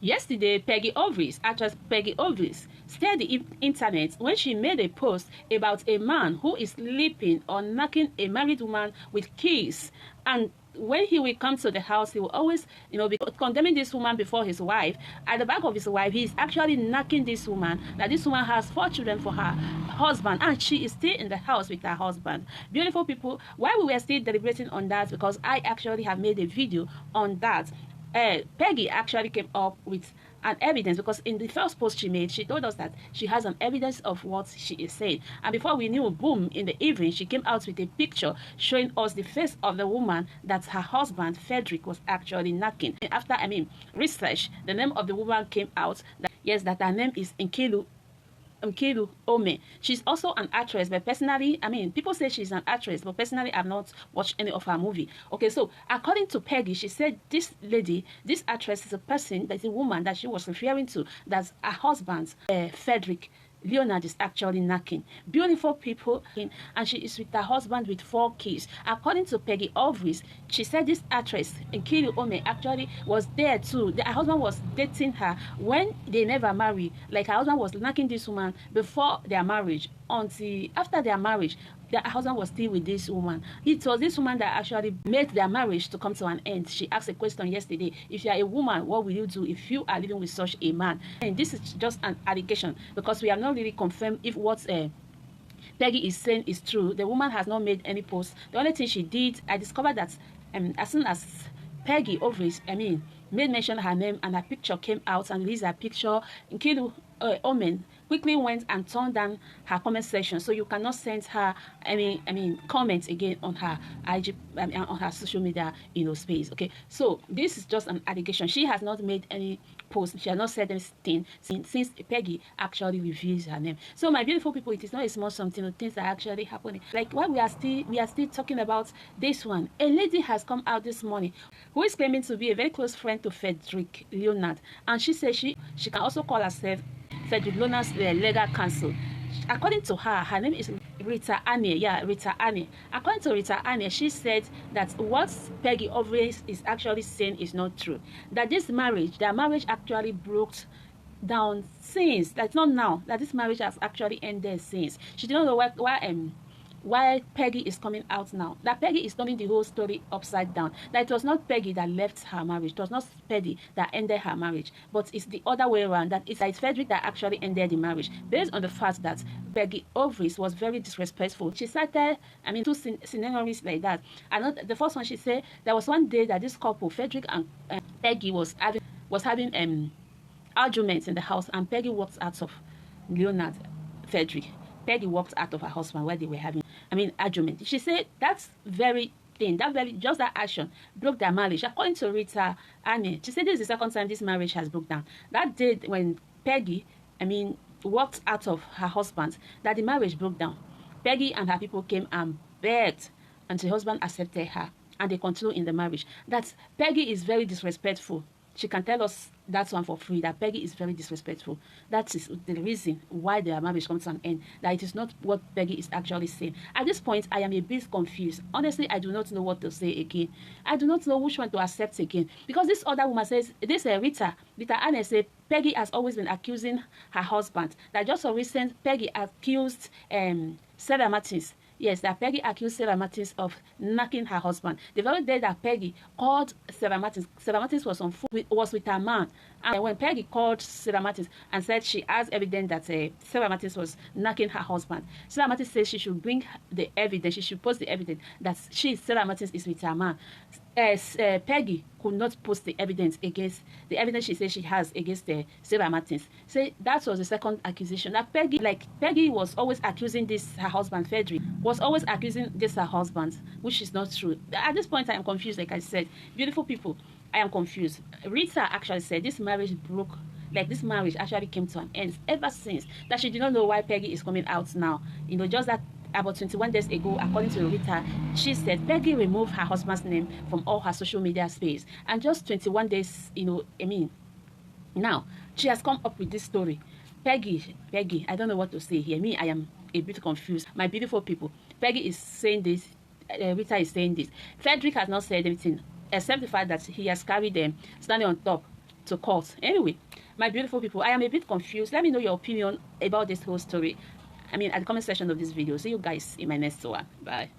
Yesterday, actress Peggy Ovis, stirred the internet when she made a post about a man who is sleeping or knocking a married woman with keys. And when he will come to the house, he will always, be condemning this woman before his wife. At the back of his wife, he is actually knocking this woman. That this woman has 4 children for her husband, and she is still in the house with her husband. Beautiful people, while we were still deliberating on that, because I actually have made a video on that, Peggy actually came up with an evidence, because in the first post she made, she told us that she has an evidence of what she is saying. And before we knew, boom, in the evening, she came out with a picture showing us the face of the woman that her husband, Fredrick, was actually knocking. After, research, the name of the woman came out. That her name is Nkiru Ome. She's also an actress, but personally, people say she's an actress, but personally, I've not watched any of her movie. Okay, so according to Peggy, she said this actress is a person, that's a woman that she was referring to, that's her husband, Fredrick Leonard, is actually knocking. Beautiful people, and she is with her husband with 4 kids. According to Peggy Ovis, she said this actress, Nkiru Ome, actually was there too. Her husband was dating her when they never married. Like, her husband was knocking this woman before their marriage. Until after their marriage, their husband was still with this woman. It was this woman that actually made their marriage to come to an end. She asked a question yesterday: if you are a woman, what will you do if you are living with such a man? And this is just an allegation, because we have not really confirmed if what Peggy is saying is true. The woman has not made any post. The only thing she did, I discovered that as soon as Peggy Ovis, made mention her name and her picture came out and released her picture, Nkiru Omen quickly went and turned down her comment section, so you cannot send her comments again on her IG, on her social media space. Okay, so this is just an allegation. She has not made any post. She has not said anything since Peggy actually reveals her name. So my beautiful people, it is not a small something. Things are actually happening. Like, while we are still talking about this one, a lady has come out this morning who is claiming to be a very close friend to Fredrick Leonard, and she says she can also call herself Fredrick Leonard's legal counsel. According to her, her name is Rita Annie. Yeah, Rita Annie. According to Rita Annie, she said that what Peggy always is actually saying is not true. That their marriage actually broke down since. That's not now. That this marriage has actually ended since. She did not know why Peggy is coming out now. That Peggy is turning the whole story upside down. That it was not Peggy that left her marriage. It was not Peggy that ended her marriage. But it's the other way around. That it's Fredrick that actually ended the marriage. Based on the fact that Peggy Ovis was very disrespectful. She cited, 2 scenarios like that. And the first one, she said there was one day that this couple, Fredrick and Peggy, was having arguments in the house, and Peggy walked out of Leonard Fredrick. Peggy walked out of her husband while they were having argument. She said that action broke their marriage. According to Rita Annie, she said this is the second time this marriage has broken down. That day when Peggy walked out of her husband, that the marriage broke down. Peggy and her people came and begged, and the husband accepted her, and they continue in the marriage. That Peggy is very disrespectful. She can tell us that one for free, that Peggy is very disrespectful. That is the reason why their marriage comes to an end, that it is not what Peggy is actually saying. At this point, I am a bit confused. Honestly, I do not know what to say again. I do not know which one to accept again. Because this other woman says, Rita Anne said, Peggy has always been accusing her husband. That just so recent, Peggy accused Sarah Martins. Yes, that Peggy accused Sarah Martins of knocking her husband. The very day that Peggy called Sarah Martins was on phone was with her man. And when Peggy called Sarah Martins and said she has evidence that Sarah Martins was knocking her husband, Sarah Martins says she should bring the evidence. She should post the evidence that Sarah Martins is with her man. Peggy could not post the evidence she says she has against Sarah Martins. So that was the second accusation. That Peggy was always accusing her husband, Fredrick, was always accusing her husband, which is not true. At this point, I am confused, like I said. Beautiful people, I am confused. Rita actually said this marriage broke. This marriage actually came to an end ever since. That she did not know why Peggy is coming out now. Just that about 21 days ago, according to Rita, she said Peggy removed her husband's name from all her social media space. And just 21 days, now she has come up with this story. Peggy, I don't know what to say here. I am a bit confused. My beautiful people, Peggy is saying this, Rita is saying this. Fredrick has not said anything, except the fact that he has carried them standing on top to court. Anyway, my beautiful people, I am a bit confused. Let me know your opinion about this whole story. I mean, at the comment section of this video. See you guys in my next one. Bye.